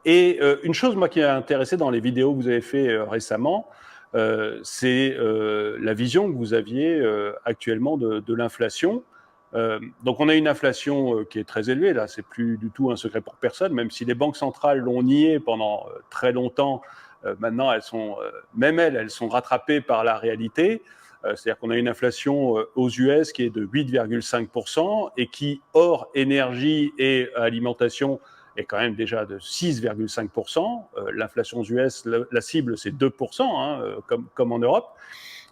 Et une chose, moi, qui m'a intéressé dans les vidéos que vous avez fait récemment, c'est la vision que vous aviez actuellement de l'inflation. Donc on a une inflation qui est très élevée, là, c'est plus du tout un secret pour personne, même si les banques centrales l'ont nié pendant très longtemps. Maintenant, même elles sont rattrapées par la réalité. C'est-à-dire qu'on a une inflation aux US qui est de 8,5% et qui, hors énergie et alimentation, est quand même déjà de 6,5%. L'inflation aux US, la cible, c'est 2%, hein, comme en Europe.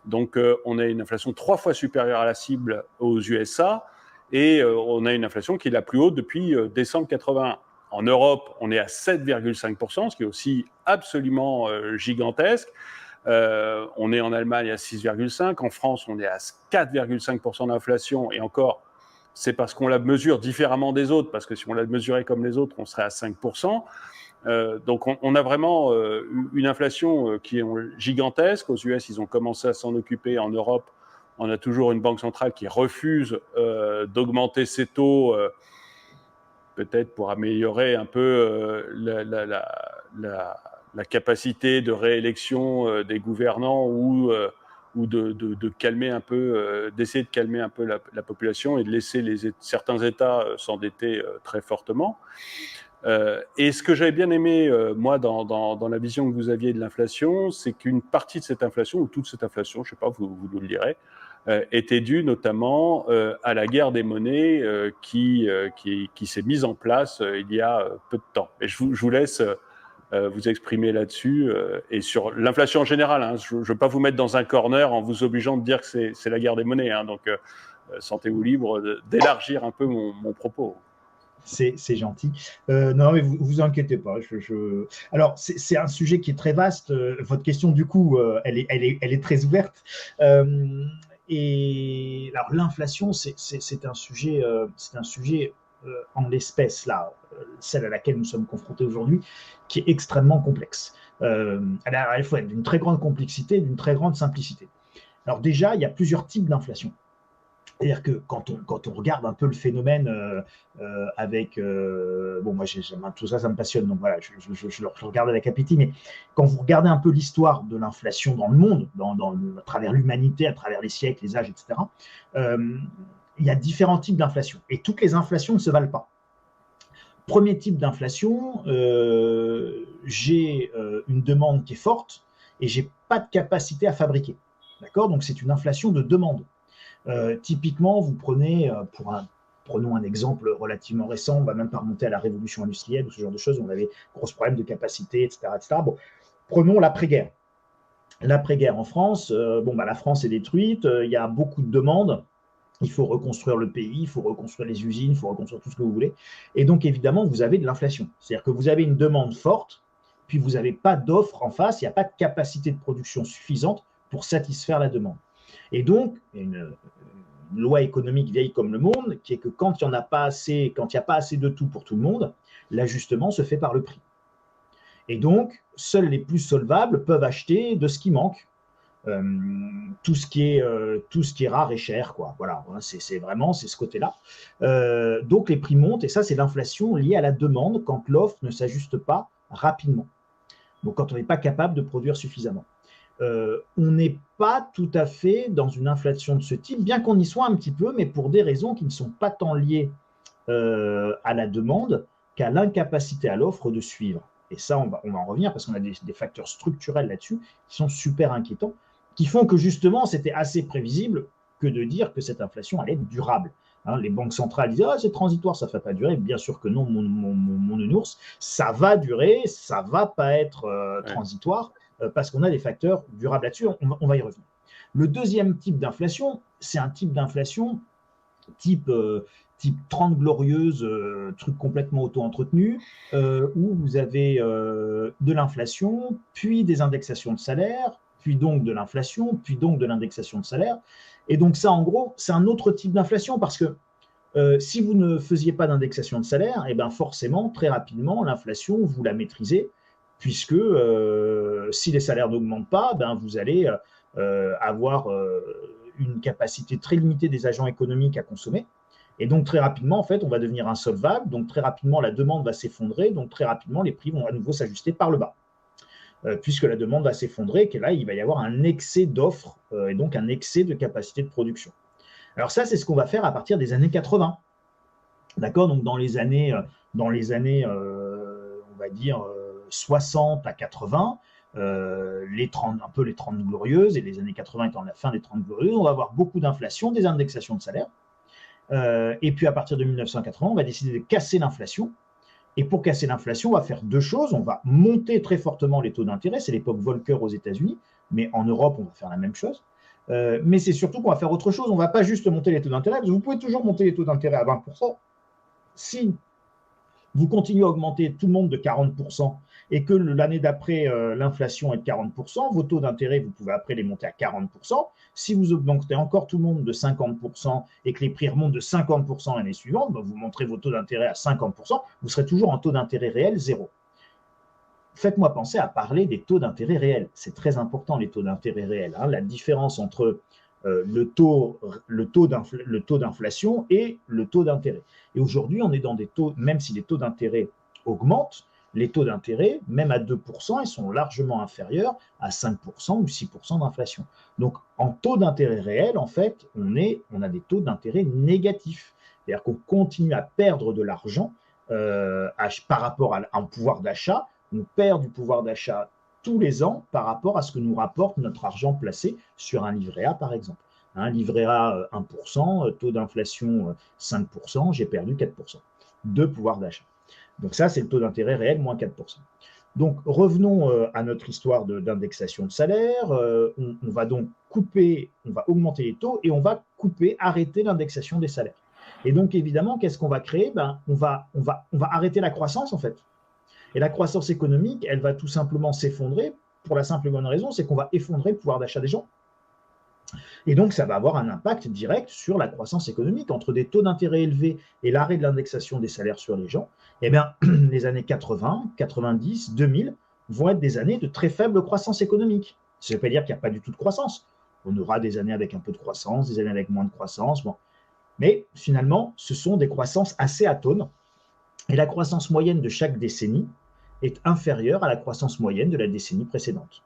Donc, on a une inflation 3 fois supérieure à la cible aux USA et on a une inflation qui est la plus haute depuis décembre 81. En Europe, on est à 7,5%, ce qui est aussi absolument gigantesque. On est en Allemagne à 6,5%, en France, on est à 4,5% d'inflation, et encore, c'est parce qu'on la mesure différemment des autres, parce que si on la mesurait comme les autres, on serait à 5%. Donc on a vraiment une inflation qui est gigantesque. Aux US, ils ont commencé à s'en occuper. En Europe, on a toujours une banque centrale qui refuse d'augmenter ses taux, peut-être pour améliorer un peu la capacité de réélection des gouvernants ou de calmer un peu, d'essayer de calmer un peu la population et de laisser certains États s'endetter très fortement. Et ce que j'avais bien aimé, moi, dans la vision que vous aviez de l'inflation, c'est qu'une partie de cette inflation, ou toute cette inflation, je ne sais pas, vous nous le direz, était due notamment à la guerre des monnaies qui s'est mise en place il y a peu de temps. Et je vous laisse vous exprimer là-dessus et sur l'inflation en général. Hein. Je ne veux pas vous mettre dans un corner en vous obligeant de dire que c'est la guerre des monnaies. Hein. Donc, sentez-vous libre d'élargir un peu mon propos. C'est gentil. Non, mais vous inquiétez pas. Alors, c'est un sujet qui est très vaste. Votre question, du coup, elle est très ouverte. Et alors, l'inflation, c'est un sujet en l'espèce, là, celle à laquelle nous sommes confrontés aujourd'hui, qui est extrêmement complexe. Elle a à la fois d'une très grande complexité et d'une très grande simplicité. Alors déjà, il y a plusieurs types d'inflation. C'est-à-dire que quand on regarde un peu le phénomène avec... bon, moi, tout ça, ça me passionne, donc voilà, je le regarde avec appétit, mais quand vous regardez un peu l'histoire de l'inflation dans le monde, à travers l'humanité, à travers les siècles, les âges, etc., il y a différents types d'inflation. Et toutes les inflations ne se valent pas. Premier type d'inflation, j'ai une demande qui est forte et je n'ai pas de capacité à fabriquer. D'accord ? Donc, c'est une inflation de demande. Typiquement, vous prenez, prenons un exemple relativement récent, on ne va même pas remonter à la révolution industrielle ou ce genre de choses, où on avait gros problèmes de capacité, etc. etc. Bon, prenons l'après-guerre. L'après-guerre en France, la France est détruite, il y a beaucoup de demandes, il faut reconstruire le pays, il faut reconstruire les usines, il faut reconstruire tout ce que vous voulez. Et donc, évidemment, vous avez de l'inflation. C'est-à-dire que vous avez une demande forte, puis vous n'avez pas d'offre en face, il n'y a pas de capacité de production suffisante pour satisfaire la demande. Et donc, une loi économique vieille comme le monde, qui est que quand il n'y a pas assez de tout pour tout le monde, l'ajustement se fait par le prix. Et donc, seuls les plus solvables peuvent acheter de ce qui manque. Tout ce qui est rare et cher, quoi. Voilà, c'est ce côté-là. Donc, les prix montent, et ça, c'est l'inflation liée à la demande quand l'offre ne s'ajuste pas rapidement. Donc, quand on n'est pas capable de produire suffisamment. On n'est pas tout à fait dans une inflation de ce type, bien qu'on y soit un petit peu, mais pour des raisons qui ne sont pas tant liées à la demande qu'à l'incapacité à l'offre de suivre. Et ça, on va en revenir parce qu'on a des facteurs structurels là-dessus qui sont super inquiétants, qui font que justement, c'était assez prévisible que de dire que cette inflation allait être durable. Hein, les banques centrales disent « Ah, c'est transitoire, ça ne va pas durer ». Bien sûr que non, mon nounours, ça va durer, ça ne va pas être transitoire, parce qu'on a des facteurs durables là-dessus, on va y revenir. Le deuxième type d'inflation, c'est un type d'inflation type 30 glorieuses, truc complètement auto-entretenu, où vous avez de l'inflation, puis des indexations de salaire, puis donc de l'inflation, puis donc de l'indexation de salaire. Et donc ça, en gros, c'est un autre type d'inflation parce que si vous ne faisiez pas d'indexation de salaire, et ben forcément, très rapidement, l'inflation, vous la maîtrisez, puisque si les salaires n'augmentent pas, ben vous allez avoir une capacité très limitée des agents économiques à consommer. Et donc, très rapidement, en fait, on va devenir insolvable. Donc, très rapidement, la demande va s'effondrer. Donc, très rapidement, les prix vont à nouveau s'ajuster par le bas. Puisque la demande va s'effondrer, que là, il va y avoir un excès d'offres et donc un excès de capacité de production. Alors ça, c'est ce qu'on va faire à partir des années 80. D'accord? Donc, dans les années on va dire, 60 à 80, un peu les 30 glorieuses, et les années 80 étant la fin des 30 glorieuses, on va avoir beaucoup d'inflation, des indexations de salaire. Et puis, à partir de 1980, on va décider de casser l'inflation. Et pour casser l'inflation, on va faire deux choses. On va monter très fortement les taux d'intérêt. C'est l'époque Volcker aux États-Unis, mais en Europe, on va faire la même chose. Mais c'est surtout qu'on va faire autre chose. On ne va pas juste monter les taux d'intérêt, parce que vous pouvez toujours monter les taux d'intérêt à 20%. Si vous continuez à augmenter tout le monde de 40% et que l'année d'après, l'inflation est de 40%, vos taux d'intérêt, vous pouvez après les monter à 40%. Si vous augmentez encore tout le monde de 50% et que les prix remontent de 50% l'année suivante, vous montrez vos taux d'intérêt à 50%, vous serez toujours en taux d'intérêt réel zéro. Faites-moi penser à parler des taux d'intérêt réels. C'est très important, les taux d'intérêt réels. La différence entre le taux d'inflation et le taux d'intérêt. Et aujourd'hui, on est dans des taux, même si les taux d'intérêt augmentent, les taux d'intérêt, même à 2%, ils sont largement inférieurs à 5% ou 6% d'inflation. Donc, en taux d'intérêt réel, en fait, on a des taux d'intérêt négatifs. C'est-à-dire qu'on continue à perdre de l'argent par rapport à un pouvoir d'achat. On perd du pouvoir d'achat tous les ans par rapport à ce que nous rapporte notre argent placé sur un livret A, par exemple. Un livret A 1%, taux d'inflation 5%, j'ai perdu 4% de pouvoir d'achat. Donc ça, c'est le taux d'intérêt réel, moins 4%. Donc revenons à notre histoire d'indexation de salaire. On va donc on va augmenter les taux et on va arrêter l'indexation des salaires. Et donc évidemment, qu'est-ce qu'on va créer? On va arrêter la croissance en fait. Et la croissance économique, elle va tout simplement s'effondrer pour la simple et bonne raison, c'est qu'on va effondrer le pouvoir d'achat des gens. Et donc, ça va avoir un impact direct sur la croissance économique. Entre des taux d'intérêt élevés et l'arrêt de l'indexation des salaires sur les gens, eh bien, les années 80, 90, 2000 vont être des années de très faible croissance économique. Ça ne veut pas dire qu'il n'y a pas du tout de croissance. On aura des années avec un peu de croissance, des années avec moins de croissance. Bon. Mais finalement, ce sont des croissances assez atones. Et la croissance moyenne de chaque décennie est inférieure à la croissance moyenne de la décennie précédente.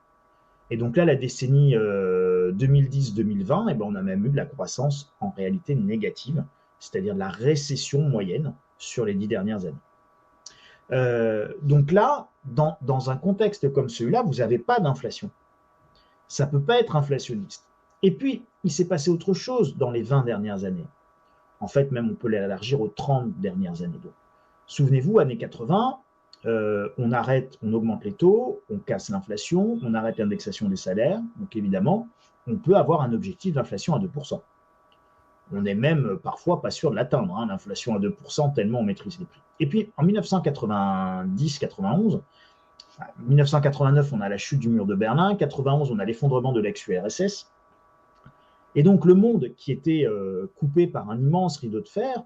Et donc là, la décennie 2010-2020, on a même eu de la croissance en réalité négative, c'est-à-dire de la récession moyenne sur les 10 dernières années. Donc là, dans un contexte comme celui-là, vous n'avez pas d'inflation. Ça ne peut pas être inflationniste. Et puis, il s'est passé autre chose dans les 20 dernières années. En fait, même on peut l'élargir aux 30 dernières années. Donc, souvenez-vous, années 80, on augmente les taux, on casse l'inflation, on arrête l'indexation des salaires. Donc évidemment, on peut avoir un objectif d'inflation à 2%. On n'est même parfois pas sûr de l'atteindre, l'inflation à 2%, tellement on maîtrise les prix. Et puis en 1990-91, 1989, on a la chute du mur de Berlin, 91, on a l'effondrement de l'ex-URSS. Et donc le monde qui était coupé par un immense rideau de fer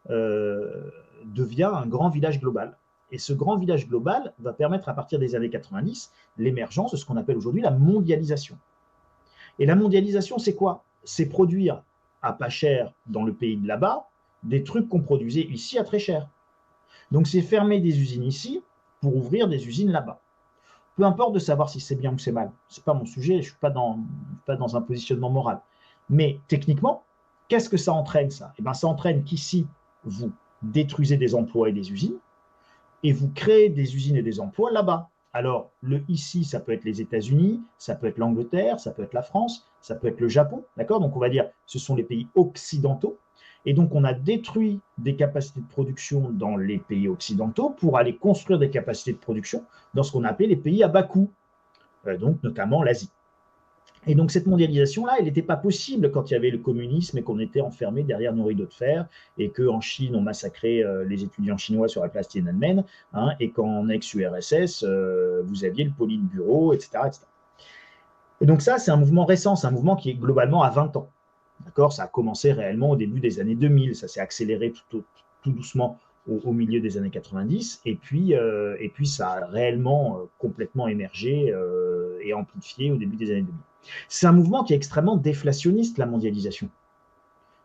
devient un grand village global. Et ce grand village global va permettre à partir des années 90 l'émergence de ce qu'on appelle aujourd'hui la mondialisation. Et la mondialisation, c'est quoi? C'est produire à pas cher dans le pays de là-bas des trucs qu'on produisait ici à très cher. Donc c'est fermer des usines ici pour ouvrir des usines là-bas. Peu importe de savoir si c'est bien ou c'est mal. Ce n'est pas mon sujet, je ne suis pas dans un positionnement moral. Mais techniquement, qu'est-ce que ça entraîne ça? Ça entraîne qu'ici, vous détruisez des emplois et des usines, et vous créez des usines et des emplois là-bas. Alors, le ici, ça peut être les États-Unis, ça peut être l'Angleterre, ça peut être la France, ça peut être le Japon, d'accord? Donc, on va dire, ce sont les pays occidentaux. Et donc, on a détruit des capacités de production dans les pays occidentaux pour aller construire des capacités de production dans ce qu'on appelait les pays à bas coût, donc notamment l'Asie. Et donc cette mondialisation-là, elle n'était pas possible quand il y avait le communisme et qu'on était enfermé derrière nos rideaux de fer et qu'en Chine, on massacrait les étudiants chinois sur la place Tiananmen, et qu'en ex-URSS, vous aviez le Politburo, etc., etc. Et donc ça, c'est un mouvement récent, c'est un mouvement qui est globalement à 20 ans. D'accord? Ça a commencé réellement au début des années 2000, ça s'est accéléré tout doucement au milieu des années 90, et puis ça a réellement complètement émergé et amplifié au début des années 2000. C'est un mouvement qui est extrêmement déflationniste, la mondialisation.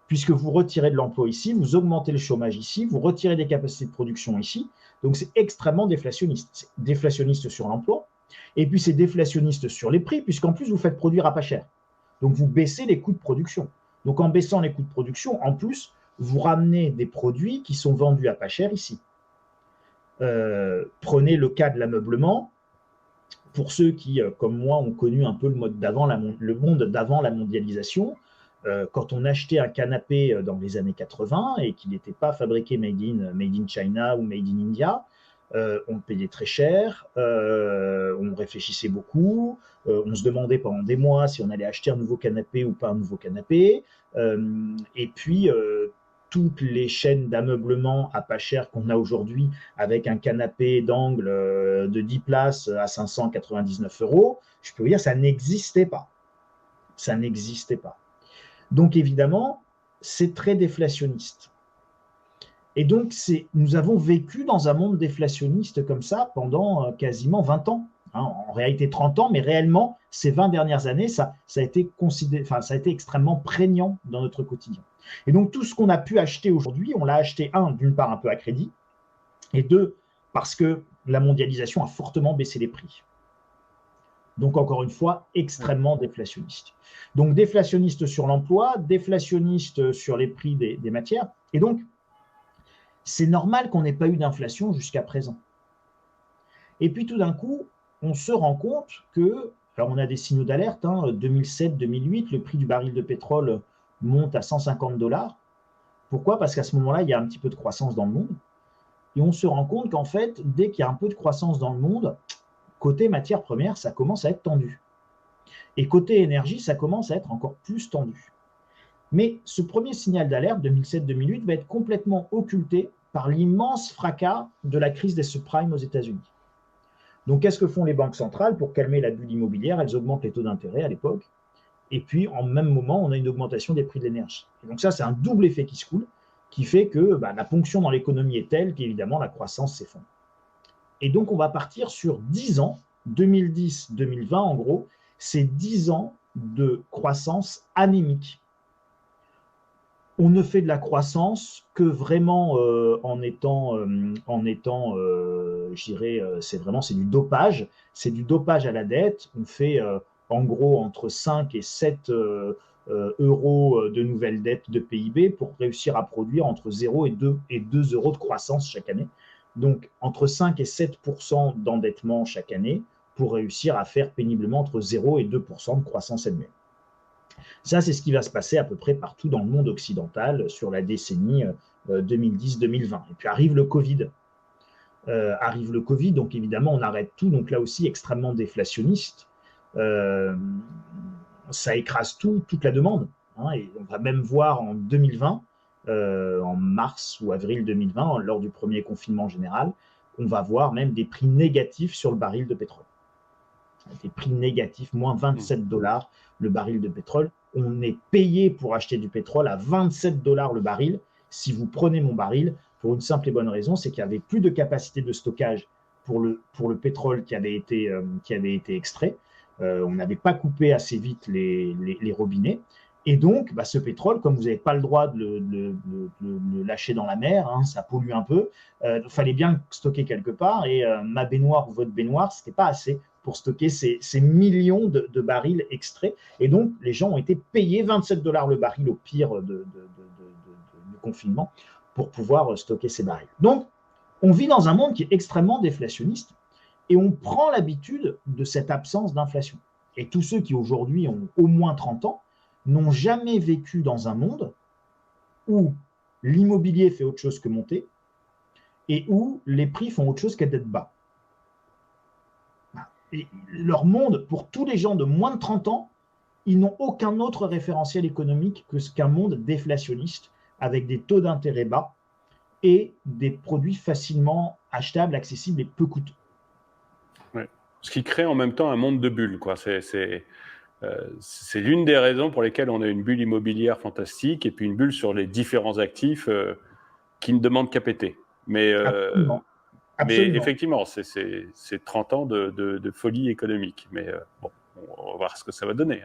puisque vous retirez de l'emploi ici, vous augmentez le chômage ici, vous retirez des capacités de production ici. Donc, c'est extrêmement déflationniste. C'est déflationniste sur l'emploi, et puis c'est déflationniste sur les prix, puisqu'en plus, vous faites produire à pas cher. Donc, vous baissez les coûts de production. Donc, en baissant les coûts de production, en plus, vous ramenez des produits qui sont vendus à pas cher ici. Prenez le cas de l'ameublement. Pour ceux qui, comme moi, ont connu un peu le monde d'avant la mondialisation, quand on achetait un canapé dans les années 80 et qu'il n'était pas fabriqué made in China ou made in India, on le payait très cher, on réfléchissait beaucoup, on se demandait pendant des mois si on allait acheter un nouveau canapé ou pas un nouveau canapé, et puis toutes les chaînes d'ameublement à pas cher qu'on a aujourd'hui, avec un canapé d'angle de 10 places à 599 €, je peux vous dire, ça n'existait pas. Ça n'existait pas. Donc évidemment, c'est très déflationniste. Et donc, nous avons vécu dans un monde déflationniste comme ça pendant quasiment 20 ans. Hein, en réalité 30 ans, mais réellement, ces 20 dernières années, ça a été extrêmement prégnant dans notre quotidien. Et donc, tout ce qu'on a pu acheter aujourd'hui, on l'a acheté, d'une part, un peu à crédit, et deux, parce que la mondialisation a fortement baissé les prix. Donc, encore une fois, extrêmement déflationniste. Donc, déflationniste sur l'emploi, déflationniste sur les prix des matières. Et donc, c'est normal qu'on n'ait pas eu d'inflation jusqu'à présent. Et puis, tout d'un coup, on se rend compte que, alors on a des signaux d'alerte, 2007-2008, le prix du baril de pétrole monte à 150 $. Pourquoi? Parce qu'à ce moment-là, il y a un petit peu de croissance dans le monde. Et on se rend compte qu'en fait, dès qu'il y a un peu de croissance dans le monde, côté matières premières, ça commence à être tendu. Et côté énergie, ça commence à être encore plus tendu. Mais ce premier signal d'alerte, 2007-2008, va être complètement occulté par l'immense fracas de la crise des subprimes aux États-Unis. Donc, qu'est-ce que font les banques centrales pour calmer la bulle immobilière? Elles augmentent les taux d'intérêt à l'époque. Et puis, en même moment, on a une augmentation des prix de l'énergie. Et donc ça, c'est un double effet qui se coule, qui fait que la ponction dans l'économie est telle qu'évidemment, la croissance s'effondre. Et donc, on va partir sur 10 ans, 2010-2020 en gros, c'est 10 ans de croissance anémique. On ne fait de la croissance que vraiment en étant, je dirais, c'est du dopage. C'est du dopage à la dette. On fait en gros entre 5 et 7 euros de nouvelles dettes de PIB pour réussir à produire entre 0 et 2 euros de croissance chaque année. Donc, entre 5 et 7% d'endettement chaque année pour réussir à faire péniblement entre 0 et 2% de croissance annuelle. Ça, c'est ce qui va se passer à peu près partout dans le monde occidental sur la décennie 2010-2020. Et puis arrive le Covid. Donc évidemment, on arrête tout. Donc là aussi, extrêmement déflationniste. Ça écrase toute la demande. Et on va même voir en 2020, en mars ou avril 2020, lors du premier confinement général, on va voir même des prix négatifs sur le baril de pétrole. Des prix négatifs, moins 27 $ le baril de pétrole. On est payé pour acheter du pétrole à 27 $ le baril. Si vous prenez mon baril, pour une simple et bonne raison, c'est qu'il n'y avait plus de capacité de stockage pour le pétrole qui avait été extrait. On n'avait pas coupé assez vite les robinets. Et donc, ce pétrole, comme vous n'avez pas le droit de le lâcher dans la mer, ça pollue un peu, il fallait bien le stocker quelque part. Et ma baignoire ou votre baignoire, ce n'était pas assez pour stocker ces millions de barils extraits. Et donc, les gens ont été payés 27 $ le baril au pire du confinement pour pouvoir stocker ces barils. Donc, on vit dans un monde qui est extrêmement déflationniste et on prend l'habitude de cette absence d'inflation. Et tous ceux qui aujourd'hui ont au moins 30 ans n'ont jamais vécu dans un monde où l'immobilier fait autre chose que monter et où les prix font autre chose qu'être bas. Et leur monde, pour tous les gens de moins de 30 ans, ils n'ont aucun autre référentiel économique qu'un monde déflationniste avec des taux d'intérêt bas et des produits facilement achetables, accessibles et peu coûteux. Ouais. Ce qui crée en même temps un monde de bulles, quoi. C'est l'une des raisons pour lesquelles on a une bulle immobilière fantastique et puis une bulle sur les différents actifs qui ne demandent qu'à péter. Mais effectivement, c'est 30 ans de folie économique. Mais bon, on va voir ce que ça va donner.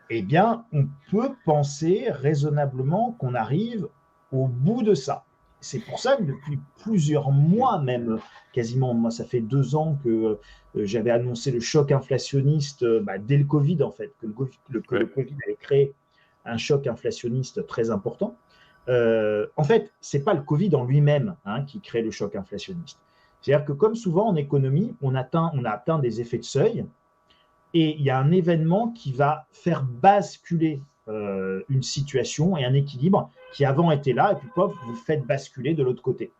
eh bien, on peut penser raisonnablement qu'on arrive au bout de ça. C'est pour ça que depuis plusieurs mois, même quasiment, moi ça fait 2 ans que j'avais annoncé le choc inflationniste dès le Covid en fait, que le Covid avait créé un choc inflationniste très important. En fait, ce n'est pas le Covid en lui-même qui crée le choc inflationniste. C'est-à-dire que comme souvent en économie, on a atteint des effets de seuil, et il y a un événement qui va faire basculer une situation et un équilibre qui avant était là, et puis pof, vous le faites basculer de l'autre côté.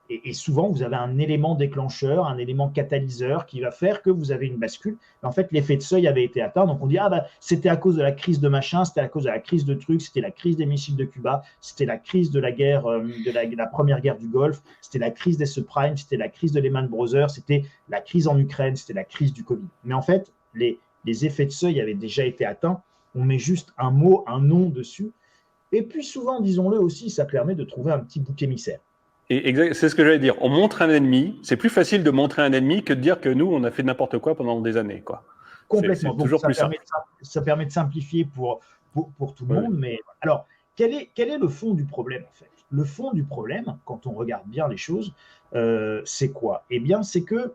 Et souvent, vous avez un élément déclencheur, un élément catalyseur qui va faire que vous avez une bascule. En fait, l'effet de seuil avait été atteint. Donc, on dit, c'était à cause de la crise de machin, c'était à cause de la crise de trucs, c'était la crise des missiles de Cuba, c'était la crise de la guerre, de la première guerre du Golfe, c'était la crise des subprimes, c'était la crise de Lehman Brothers, c'était la crise en Ukraine, c'était la crise du Covid. Mais en fait, les effets de seuil avaient déjà été atteints. On met juste un mot, un nom dessus. Et puis souvent, disons-le aussi, ça permet de trouver un petit bouc émissaire. Et c'est ce que j'allais dire. On montre un ennemi. C'est plus facile de montrer un ennemi que de dire que nous, on a fait n'importe quoi pendant des années, quoi. Complètement. C'est toujours plus simple. Ça permet de simplifier pour tout le monde. Mais alors, quel est le fond du problème, en fait? Le fond du problème, quand on regarde bien les choses, c'est quoi? Eh bien, c'est que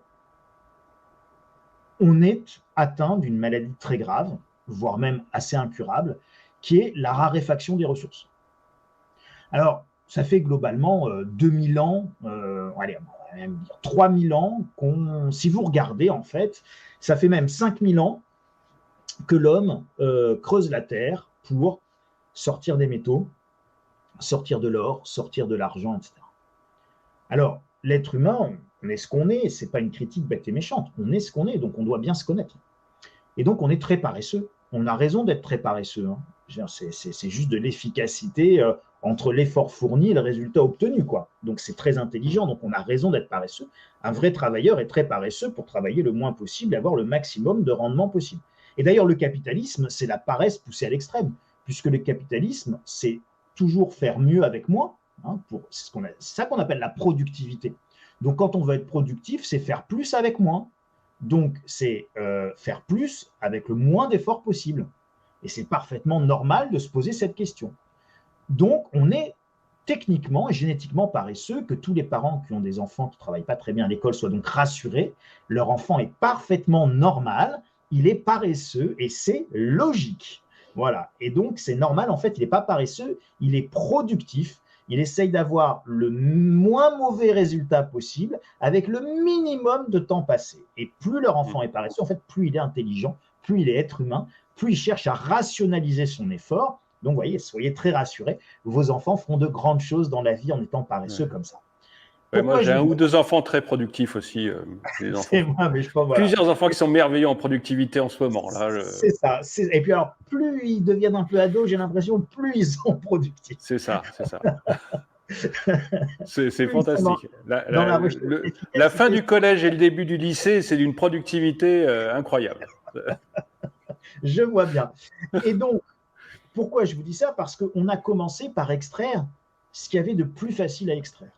on est atteint d'une maladie très grave, voire même assez incurable, qui est la raréfaction des ressources. Alors, ça fait globalement 2000 ans, allez, on va même dire 3000 ans, si vous regardez en fait, ça fait même 5000 ans que l'homme creuse la terre pour sortir des métaux, sortir de l'or, sortir de l'argent, etc. Alors, l'être humain, on est ce qu'on est, c'est pas une critique bête et méchante, on est ce qu'on est, donc on doit bien se connaître. Et donc on est très paresseux, on a raison d'être très paresseux, c'est juste de l'efficacité entre l'effort fourni et le résultat obtenu, quoi. Donc c'est très intelligent, donc on a raison d'être paresseux. Un vrai travailleur est très paresseux pour travailler le moins possible et avoir le maximum de rendement possible. Et d'ailleurs, le capitalisme, c'est la paresse poussée à l'extrême, puisque le capitalisme, c'est toujours faire mieux avec moins, c'est ça qu'on appelle la productivité. Donc quand on veut être productif, c'est faire plus avec moins. Donc c'est faire plus avec le moins d'efforts possible. Et c'est parfaitement normal de se poser cette question. Donc on est techniquement et génétiquement paresseux, que tous les parents qui ont des enfants qui ne travaillent pas très bien à l'école soient donc rassurés. Leur enfant est parfaitement normal, il est paresseux et c'est logique. Voilà. Et donc c'est normal, en fait, il n'est pas paresseux, il est productif. Il essaye d'avoir le moins mauvais résultat possible avec le minimum de temps passé. Et plus leur enfant est paresseux, en fait, plus il est intelligent, plus il est être humain, plus il cherche à rationaliser son effort. Donc, vous voyez, soyez très rassurés, vos enfants feront de grandes choses dans la vie en étant paresseux comme ça. Moi, j'ai un ou deux enfants très productifs aussi. C'est moi, mais je pense, voilà. Plusieurs enfants qui sont merveilleux en productivité en ce moment. Là, C'est ça. Et puis alors, plus ils deviennent un peu ados, j'ai l'impression, plus ils sont productifs. C'est ça. C'est fantastique. La fin du collège et le début du lycée, c'est d'une productivité incroyable. Je vois bien. Et donc, pourquoi je vous dis ça? Parce qu'on a commencé par extraire ce qu'il y avait de plus facile à extraire.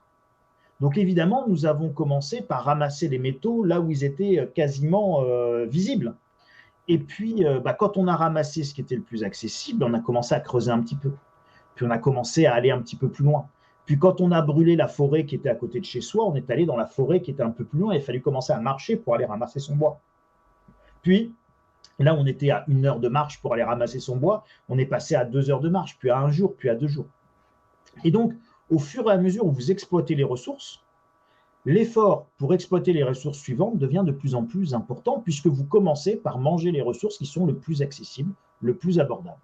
Donc évidemment, nous avons commencé par ramasser les métaux là où ils étaient quasiment visibles. Et puis, quand on a ramassé ce qui était le plus accessible, on a commencé à creuser un petit peu. Puis on a commencé à aller un petit peu plus loin. Puis quand on a brûlé la forêt qui était à côté de chez soi, on est allé dans la forêt qui était un peu plus loin et il fallait commencer à marcher pour aller ramasser son bois. Puis, là, on était à 1 heure de marche pour aller ramasser son bois, on est passé à 2 heures de marche, puis à 1 jour, puis à 2 jours. Et donc, au fur et à mesure où vous exploitez les ressources, l'effort pour exploiter les ressources suivantes devient de plus en plus important puisque vous commencez par manger les ressources qui sont le plus accessibles, le plus abordables.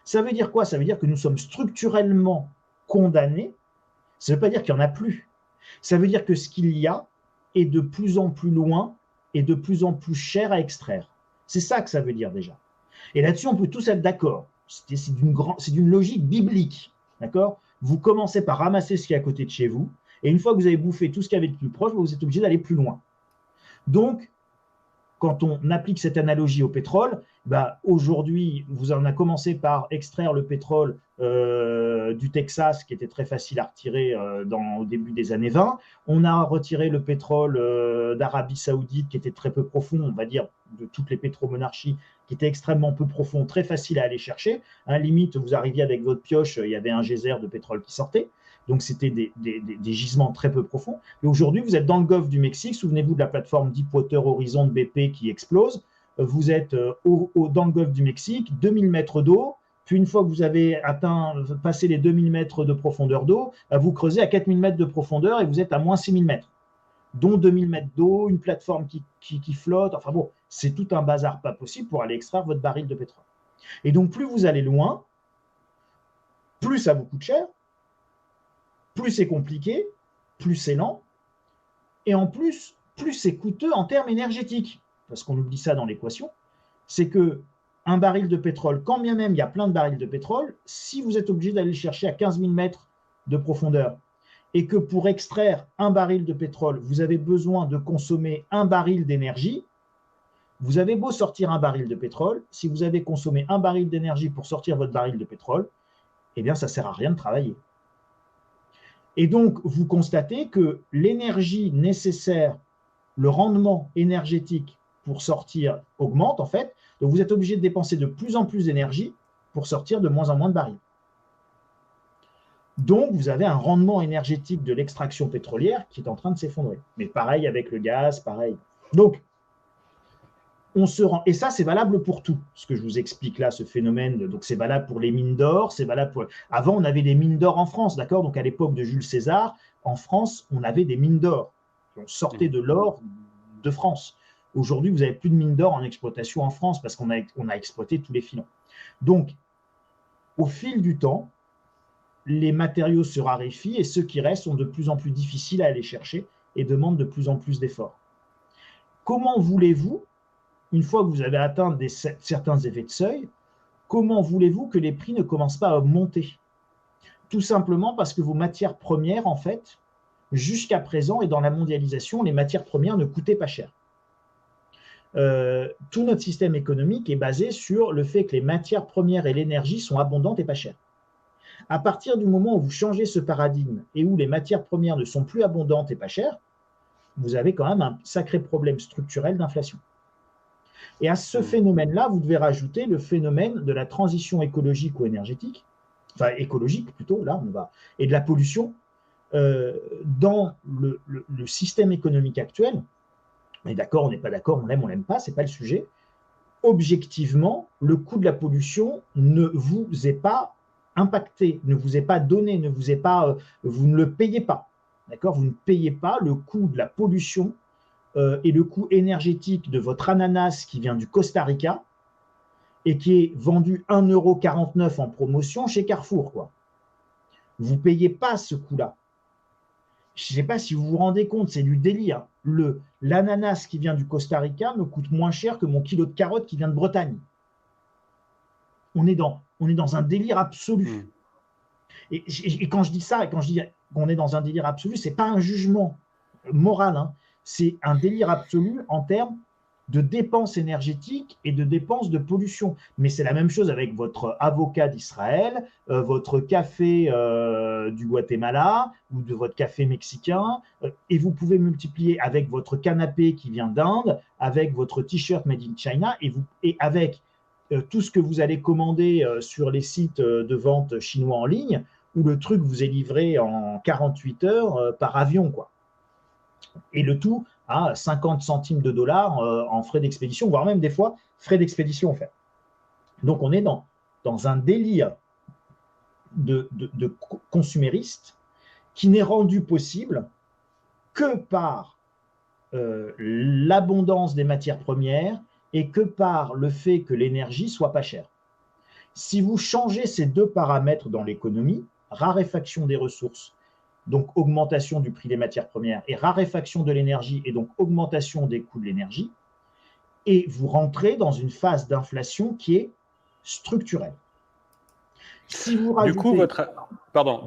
Ça veut dire quoi? Ça veut dire que nous sommes structurellement condamnés. Ça ne veut pas dire qu'il n'y en a plus. Ça veut dire que ce qu'il y a est de plus en plus loin et de plus en plus cher à extraire. C'est ça que ça veut dire déjà. Et là-dessus, on peut tous être d'accord. C'est d'une logique biblique. D'accord? Vous commencez par ramasser ce qui est à côté de chez vous, et une fois que vous avez bouffé tout ce qu'il y avait de plus proche, vous êtes obligé d'aller plus loin. Donc, quand on applique cette analogie au pétrole, bah, aujourd'hui, vous en avez commencé par extraire le pétrole du Texas, qui était très facile à retirer au début des années 20. On a retiré le pétrole d'Arabie Saoudite, qui était très peu profond, on va dire, de toutes les pétromonarchies, qui était extrêmement peu profond, très facile à aller chercher. Hein, limite, vous arriviez avec votre pioche, il y avait un geyser de pétrole qui sortait. Donc, c'était des gisements très peu profonds. Et aujourd'hui, vous êtes dans le golfe du Mexique. Souvenez-vous de la plateforme Deepwater Horizon de BP qui explose. Vous êtes dans le golfe du Mexique, 2000 mètres d'eau. Puis, une fois que vous avez passé les 2000 mètres de profondeur d'eau, vous creusez à 4000 mètres de profondeur et vous êtes à moins 6000 mètres, dont 2000 mètres d'eau, une plateforme qui flotte. Enfin bon, c'est tout un bazar pas possible pour aller extraire votre baril de pétrole. Et donc, plus vous allez loin, plus ça vous coûte cher, plus c'est compliqué, plus c'est lent, et en plus c'est coûteux en termes énergétiques. Parce qu'on oublie ça dans l'équation, c'est que un baril de pétrole, quand bien même il y a plein de barils de pétrole, si vous êtes obligé d'aller le chercher à 15 000 mètres de profondeur, et que pour extraire un baril de pétrole, vous avez besoin de consommer un baril d'énergie, vous avez beau sortir un baril de pétrole, si vous avez consommé un baril d'énergie pour sortir votre baril de pétrole, eh bien ça ne sert à rien de travailler. Et donc, vous constatez que l'énergie nécessaire, le rendement énergétique pour sortir augmente en fait. Donc, vous êtes obligé de dépenser de plus en plus d'énergie pour sortir de moins en moins de barils. Donc, vous avez un rendement énergétique de l'extraction pétrolière qui est en train de s'effondrer. Mais pareil avec le gaz, pareil. Donc, on se rend, et ça c'est valable pour tout, ce que je vous explique là, ce phénomène, donc c'est valable pour les mines d'or, c'est valable pour... Avant on avait des mines d'or en France, d'accord, donc à l'époque de Jules César, en France on avait des mines d'or, on sortait de l'or de France. Aujourd'hui vous n'avez plus de mines d'or en exploitation en France parce qu'on a exploité tous les filons. Donc au fil du temps, les matériaux se raréfient et ceux qui restent sont de plus en plus difficiles à aller chercher et demandent de plus en plus d'efforts. Comment voulez-vous, une fois que vous avez atteint certains effets de seuil, comment voulez-vous que les prix ne commencent pas à monter? Tout simplement parce que vos matières premières, en fait, jusqu'à présent et dans la mondialisation, les matières premières ne coûtaient pas cher. Tout notre système économique est basé sur le fait que les matières premières et l'énergie sont abondantes et pas chères. À partir du moment où vous changez ce paradigme et où les matières premières ne sont plus abondantes et pas chères, vous avez quand même un sacré problème structurel d'inflation. Et à ce phénomène-là, vous devez rajouter le phénomène de la transition écologique ou énergétique, enfin écologique plutôt, là on va, et de la pollution. Dans le système économique actuel, on est d'accord, on n'est pas d'accord, on l'aime pas, c'est pas le sujet. Objectivement, le coût de la pollution ne vous est pas impacté, ne vous est pas donné, ne vous est pas, vous ne le payez pas, d'accord? Vous ne payez pas le coût de la pollution et le coût énergétique de votre ananas qui vient du Costa Rica et qui est vendu 1,49 € en promotion chez Carrefour, quoi. Vous ne payez pas ce coût-là. Je ne sais pas si vous vous rendez compte, c'est du délire. L'ananas qui vient du Costa Rica me coûte moins cher que mon kilo de carottes qui vient de Bretagne. On est dans un délire absolu. Et quand je dis ça, et quand je dis qu'on est dans un délire absolu, ce n'est pas un jugement moral, hein. C'est un délire absolu en termes de dépenses énergétiques et de dépenses de pollution. Mais c'est la même chose avec votre avocat d'Israël, votre café du Guatemala ou de votre café mexicain, et vous pouvez multiplier avec votre canapé qui vient d'Inde, avec votre t-shirt made in China, et avec tout ce que vous allez commander sur les sites de vente chinois en ligne, où le truc vous est livré en 48 heures par avion, quoi. Et le tout à 50 centimes de dollars en frais d'expédition, voire même des fois frais d'expédition offerts. Donc on est dans un délire de consumériste qui n'est rendu possible que par l'abondance des matières premières et que par le fait que l'énergie soit pas chère. Si vous changez ces deux paramètres dans l'économie, raréfaction des ressources, donc augmentation du prix des matières premières, et raréfaction de l'énergie, et donc augmentation des coûts de l'énergie, et vous rentrez dans une phase d'inflation qui est structurelle. Si vous rajoutez...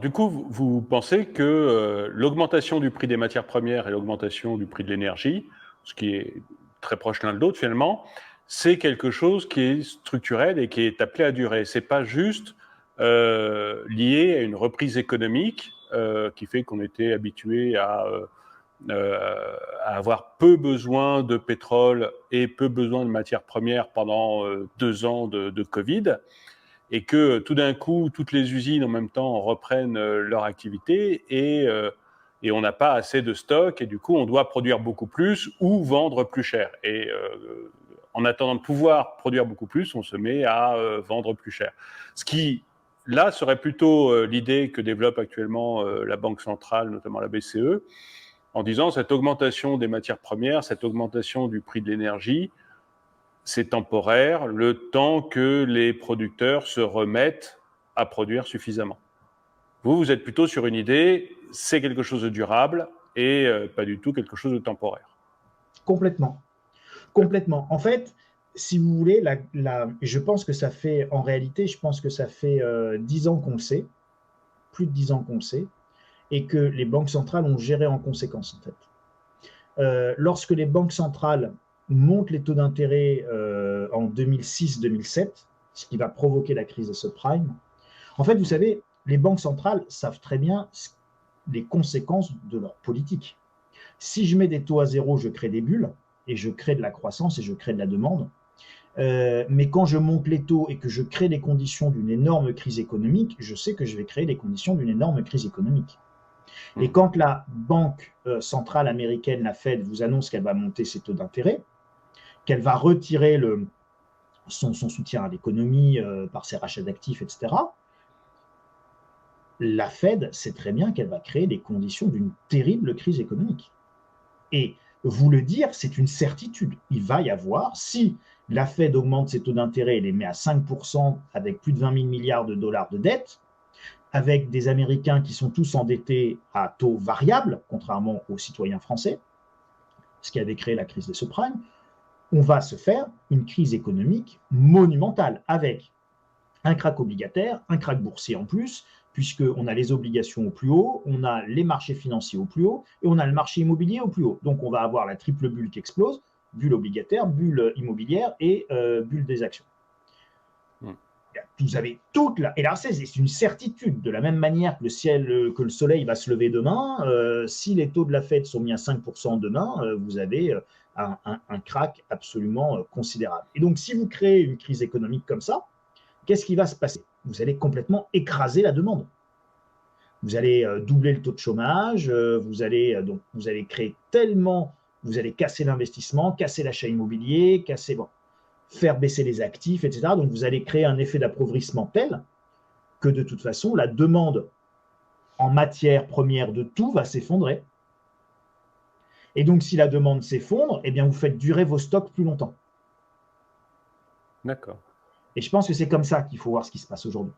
Du coup, vous pensez que l'augmentation du prix des matières premières et l'augmentation du prix de l'énergie, ce qui est très proches l'un de l'autre finalement, c'est quelque chose qui est structurel et qui est appelé à durer. C'est pas juste lié à une reprise économique qui fait qu'on était habitué à avoir peu besoin de pétrole et peu besoin de matières premières pendant 2 ans de Covid, et que tout d'un coup, toutes les usines en même temps reprennent leur activité et on n'a pas assez de stock, et du coup, on doit produire beaucoup plus ou vendre plus cher. Et en attendant de pouvoir produire beaucoup plus, on se met à vendre plus cher. Ce qui, là, serait plutôt l'idée que développe actuellement la Banque centrale, notamment la BCE, en disant cette augmentation des matières premières, cette augmentation du prix de l'énergie, c'est temporaire, le temps que les producteurs se remettent à produire suffisamment. Vous êtes plutôt sur une idée, c'est quelque chose de durable et pas du tout quelque chose de temporaire. Complètement. Complètement. En fait, si vous voulez, je pense que ça fait, en réalité, je pense que ça fait 10 ans qu'on le sait, plus de 10 ans qu'on le sait, et que les banques centrales ont géré en conséquence, en fait. Lorsque les banques centrales montent les taux d'intérêt en 2006-2007, ce qui va provoquer la crise des subprimes, en fait, vous savez, les banques centrales savent très bien les conséquences de leur politique. Si je mets des taux à zéro, je crée des bulles, et je crée de la croissance, et je crée de la demande. Mais quand je monte les taux et que je crée les conditions d'une énorme crise économique, je sais que je vais créer les conditions d'une énorme crise économique. Et quand la banque centrale américaine, la Fed, vous annonce qu'elle va monter ses taux d'intérêt, qu'elle va retirer son soutien à l'économie par ses rachats d'actifs, etc., la Fed sait très bien qu'elle va créer les conditions d'une terrible crise économique. Et vous le dire, c'est une certitude. Il va y avoir, si la Fed augmente ses taux d'intérêt et les met à 5% avec plus de 20 000 milliards de dollars de dette, avec des Américains qui sont tous endettés à taux variable, contrairement aux citoyens français, ce qui avait créé la crise des subprimes, on va se faire une crise économique monumentale, avec un krach obligataire, un krach boursier en plus, puisqu'on a les obligations au plus haut, on a les marchés financiers au plus haut, et on a le marché immobilier au plus haut. Donc on va avoir la triple bulle qui explose, bulle obligataire, bulle immobilière et bulle des actions. Vous avez toute la... Et là, c'est une certitude. De la même manière que le soleil va se lever demain, si les taux de la Fed sont mis à 5% demain, vous avez un krach absolument considérable. Et donc, si vous créez une crise économique comme ça, qu'est-ce qui va se passer? Vous allez complètement écraser la demande. Vous allez doubler le taux de chômage, vous allez créer tellement, vous allez casser l'investissement, casser l'achat immobilier, faire baisser les actifs, etc. Donc vous allez créer un effet d'appauvrissement tel que de toute façon, la demande en matière première de tout va s'effondrer. Et donc si la demande s'effondre, eh bien vous faites durer vos stocks plus longtemps. D'accord. Et je pense que c'est comme ça qu'il faut voir ce qui se passe aujourd'hui.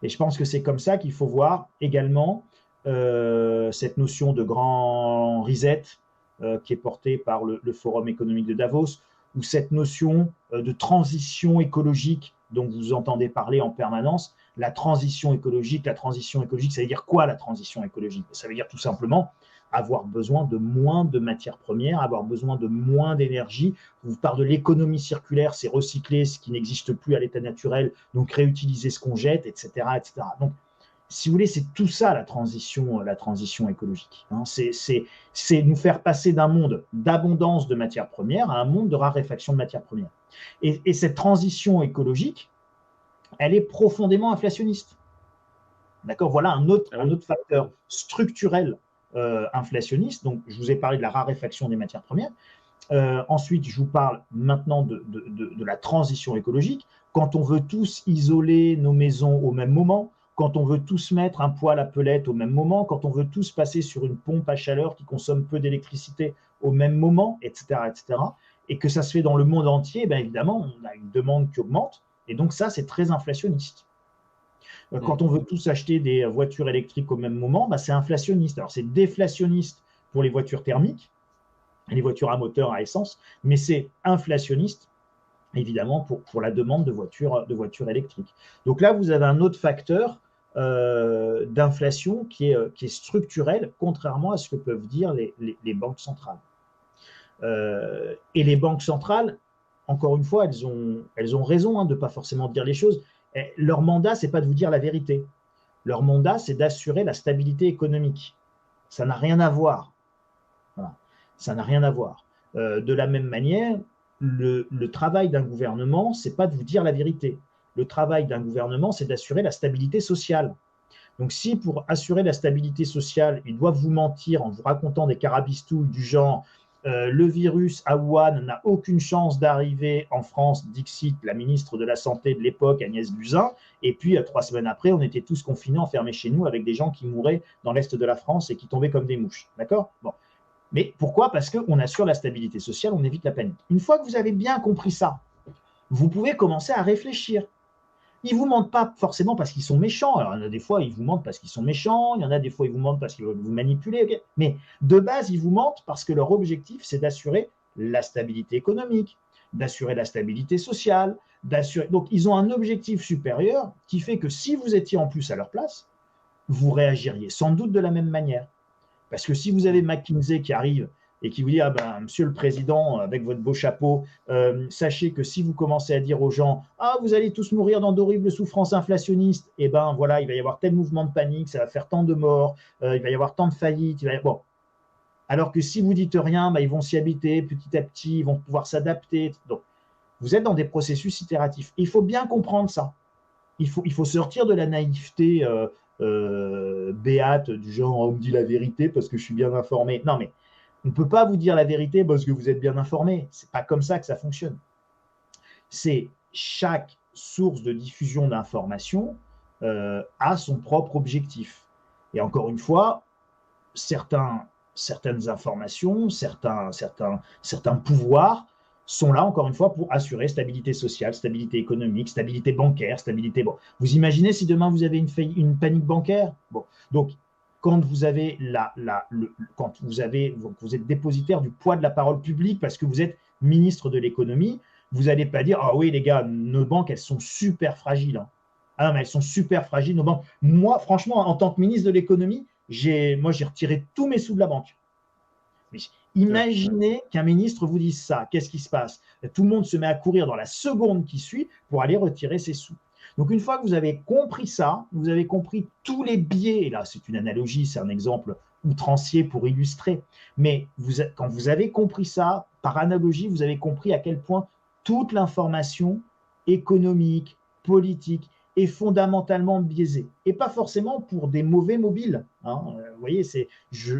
Et je pense que c'est comme ça qu'il faut voir également cette notion de grand reset qui est portée par le Forum économique de Davos, ou cette notion de transition écologique dont vous entendez parler en permanence. La transition écologique, ça veut dire quoi la transition écologique? Ça veut dire tout simplement avoir besoin de moins de matières premières, avoir besoin de moins d'énergie. On vous parle de l'économie circulaire, c'est recycler ce qui n'existe plus à l'état naturel, donc réutiliser ce qu'on jette, etc., etc. Donc, si vous voulez, c'est tout ça la transition écologique. Hein. C'est nous faire passer d'un monde d'abondance de matières premières à un monde de raréfaction de matières premières. Et cette transition écologique, elle est profondément inflationniste. D'accord? Voilà un autre facteur structurel inflationniste. Donc, je vous ai parlé de la raréfaction des matières premières. Ensuite, je vous parle maintenant de la transition écologique. Quand on veut tous isoler nos maisons au même moment, quand on veut tous mettre un poêle à pellets au même moment, quand on veut tous passer sur une pompe à chaleur qui consomme peu d'électricité au même moment, etc., etc., et que ça se fait dans le monde entier, bien évidemment, on a une demande qui augmente, et donc ça, c'est très inflationniste. Quand on veut tous acheter des voitures électriques au même moment, c'est inflationniste. Alors, c'est déflationniste pour les voitures thermiques, les voitures à moteur à essence, mais c'est inflationniste, évidemment, pour la demande de voitures électriques. Donc là, vous avez un autre facteur d'inflation qui est structurel, contrairement à ce que peuvent dire les banques centrales. Et les banques centrales, encore une fois, elles ont raison de ne pas forcément dire les choses. Leur mandat, ce n'est pas de vous dire la vérité. Leur mandat, c'est d'assurer la stabilité économique. Ça n'a rien à voir. Voilà. Ça n'a rien à voir. De la même manière, le travail d'un gouvernement, ce n'est pas de vous dire la vérité. Le travail d'un gouvernement, c'est d'assurer la stabilité sociale. Donc, si pour assurer la stabilité sociale, ils doivent vous mentir en vous racontant des carabistouilles du genre le virus à Wuhan n'a aucune chance d'arriver en France, dixit la ministre de la Santé de l'époque, Agnès Buzyn, et puis 3 semaines après, on était tous confinés, enfermés chez nous, avec des gens qui mouraient dans l'Est de la France et qui tombaient comme des mouches. D'accord? Bon. Mais pourquoi? Parce qu'on assure la stabilité sociale, on évite la panique. Une fois que vous avez bien compris ça, vous pouvez commencer à réfléchir. Ils ne vous mentent pas forcément parce qu'ils sont méchants. Alors, il y en a des fois, ils vous mentent parce qu'ils sont méchants. Il y en a des fois, ils vous mentent parce qu'ils veulent vous manipuler. Okay, mais de base, ils vous mentent parce que leur objectif, c'est d'assurer la stabilité économique, d'assurer la stabilité sociale, d'assurer. Donc, ils ont un objectif supérieur qui fait que si vous étiez en plus à leur place, vous réagiriez sans doute de la même manière. Parce que si vous avez McKinsey qui arrive et qui vous dit, ah ben, monsieur le président, avec votre beau chapeau, sachez que si vous commencez à dire aux gens, ah, vous allez tous mourir dans d'horribles souffrances inflationnistes, et ben voilà, il va y avoir tel mouvement de panique, ça va faire tant de morts, il va y avoir tant de faillites. Bon. Alors que si vous dites rien, ben, ils vont s'y habiter petit à petit, ils vont pouvoir s'adapter. Donc, vous êtes dans des processus itératifs. Il faut bien comprendre ça. Il faut sortir de la naïveté béate, du genre, on me dit la vérité parce que je suis bien informé. Non, mais on ne peut pas vous dire la vérité parce que vous êtes bien informé. Ce n'est pas comme ça que ça fonctionne. C'est chaque source de diffusion d'informations a son propre objectif. Et encore une fois, certaines informations, certains pouvoirs sont là, encore une fois, pour assurer stabilité sociale, stabilité économique, stabilité bancaire, stabilité… Bon. Vous imaginez si demain vous avez une panique bancaire? Bon. Donc, quand vous avez quand vous êtes dépositaire du poids de la parole publique parce que vous êtes ministre de l'économie, vous n'allez pas dire, ah oui les gars, nos banques, elles sont super fragiles. Hein. Ah non, mais elles sont super fragiles, nos banques. Moi, franchement, en tant que ministre de l'économie, j'ai retiré tous mes sous de la banque. Mais imaginez qu'un ministre vous dise ça. Qu'est-ce qui se passe? Tout le monde se met à courir dans la seconde qui suit pour aller retirer ses sous. Donc, une fois que vous avez compris ça, vous avez compris tous les biais, et là, c'est une analogie, c'est un exemple outrancier pour illustrer, mais quand vous avez compris ça, par analogie, vous avez compris à quel point toute l'information économique, politique, est fondamentalement biaisée. Et pas forcément pour des mauvais mobiles. Hein. Vous voyez, je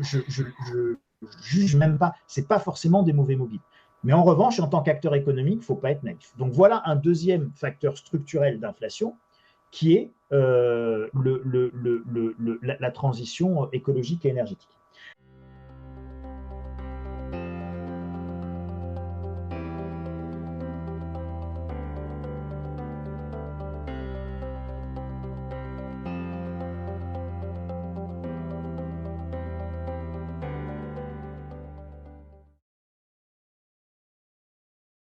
juge même pas, c'est pas forcément des mauvais mobiles. Mais en revanche, en tant qu'acteur économique, il ne faut pas être naïf. Donc voilà un deuxième facteur structurel d'inflation qui est la transition écologique et énergétique.